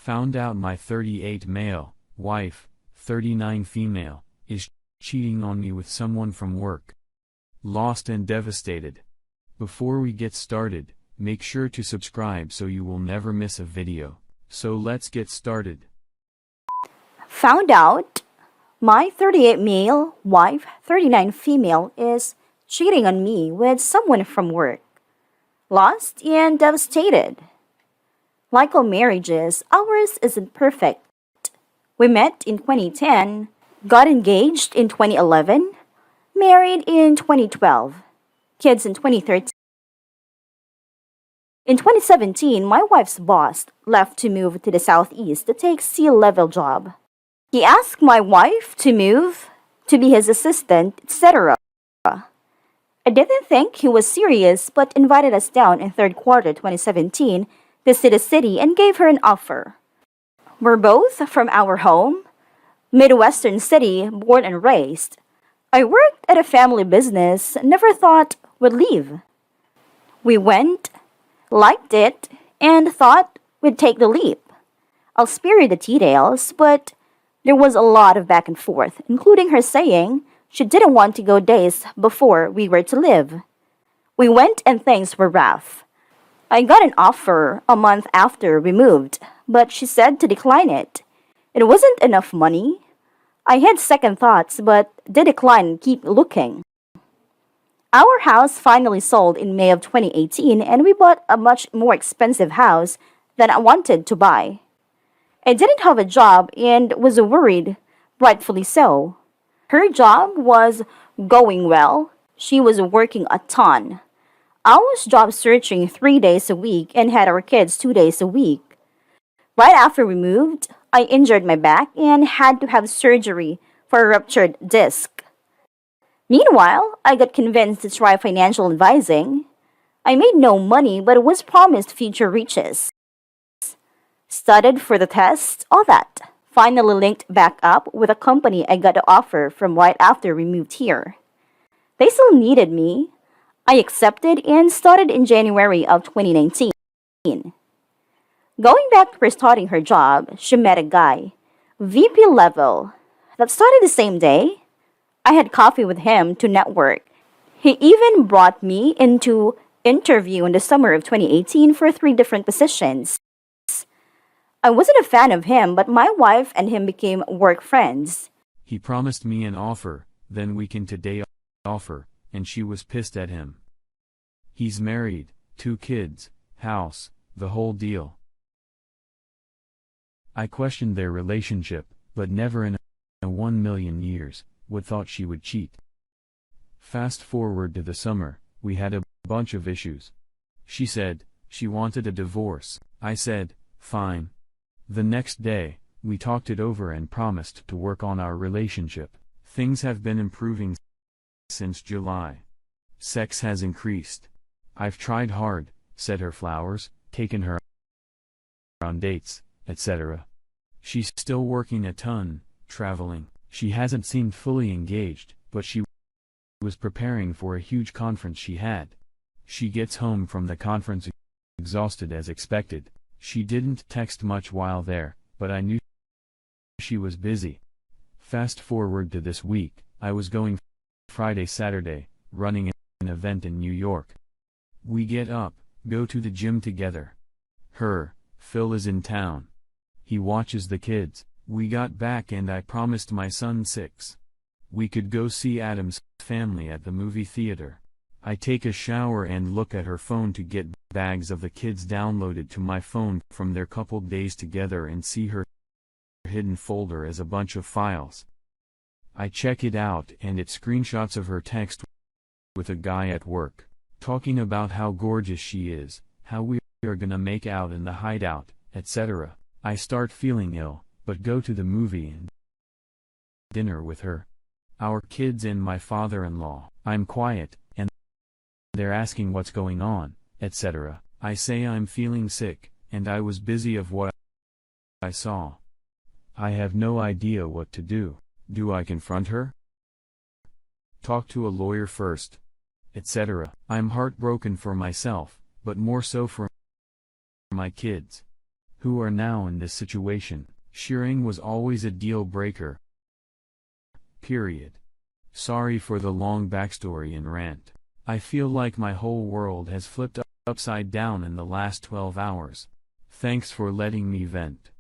Found out my 38 male wife, 39 female, is cheating on me with someone from work. Lost and devastated. Before we get started, make sure to subscribe so you will never miss a video. So let's get started. Found out my 38 male wife, 39 female is cheating on me with someone from work. Lost and devastated. Like all marriages, ours isn't perfect. We met in 2010, got engaged in 2011, married in 2012, kids in 2013. In 2017, my wife's boss left to move to the southeast to take C-level job. He asked my wife to move, to be his assistant, etc. I didn't think he was serious but invited us down in third quarter 2017 to see the city and gave her an offer. We're both from our home, Midwestern city, born and raised. I worked at a family business, never thought would leave. We went, liked it, and thought we'd take the leap. I'll spare you the details, but there was a lot of back and forth, including her saying she didn't want to go days before we were to live. We went and things were rough. I got an offer a month after we moved, but she said to decline it. It wasn't enough money. I had second thoughts, but did decline and keep looking. Our house finally sold in May of 2018, and we bought a much more expensive house than I wanted to buy. I didn't have a job and was worried, rightfully so. Her job was going well. She was working a ton. I was job searching 3 days a week and had our kids 2 days a week. Right after we moved, I injured my back and had to have surgery for a ruptured disc. Meanwhile, I got convinced to try financial advising. I made no money but was promised future riches. Studied for the test, all that. Finally linked back up with a company I got the offer from right after we moved here. They still needed me. I accepted and started in January of 2019. Going back to her starting her job, she met a guy, VP level, that started the same day. I had coffee with him to network. He even brought me into interview in the summer of 2018 for 3 different positions. I wasn't a fan of him, but my wife and him became work friends. He promised me an offer, then weekend today offer, and she was pissed at him. He's married, 2 kids, house, the whole deal. I questioned their relationship, but never in a 1 million years would thought she would cheat. Fast forward to the summer, we had a bunch of issues. She said she wanted a divorce. I said, fine. The next day, we talked it over and promised to work on our relationship. Things have been improving since July. Sex has increased. I've tried hard, set her flowers, taken her on dates, etc. She's still working a ton, traveling. She hasn't seemed fully engaged, but she was preparing for a huge conference she had. She gets home from the conference exhausted as expected. She didn't text much while there, but I knew she was busy. Fast forward to this week, I was going Friday, Saturday, running an event in New York. We get up, go to the gym together. Phil is in town. He watches the kids. We got back and I promised my son 6. We could go see Adam's family at the movie theater. I take a shower and look at her phone to get bags of the kids downloaded to my phone from their couple days together and see her hidden folder as a bunch of files. I check it out and it's screenshots of her text with a guy at work, talking about how gorgeous she is, how we are gonna make out in the hideout, etc. I start feeling ill, but go to the movie and dinner with her. Our kids and my father-in-law. I'm quiet, and they're asking what's going on, etc. I say I'm feeling sick, and I was busy of what I saw. I have no idea what to do. Do I confront her? Talk to a lawyer first, etc. I'm heartbroken for myself, but more so for my kids. who are now in this situation. Shearing was always a deal breaker. Period. Sorry for the long backstory and rant. I feel like my whole world has flipped upside down in the last 12 hours. Thanks for letting me vent.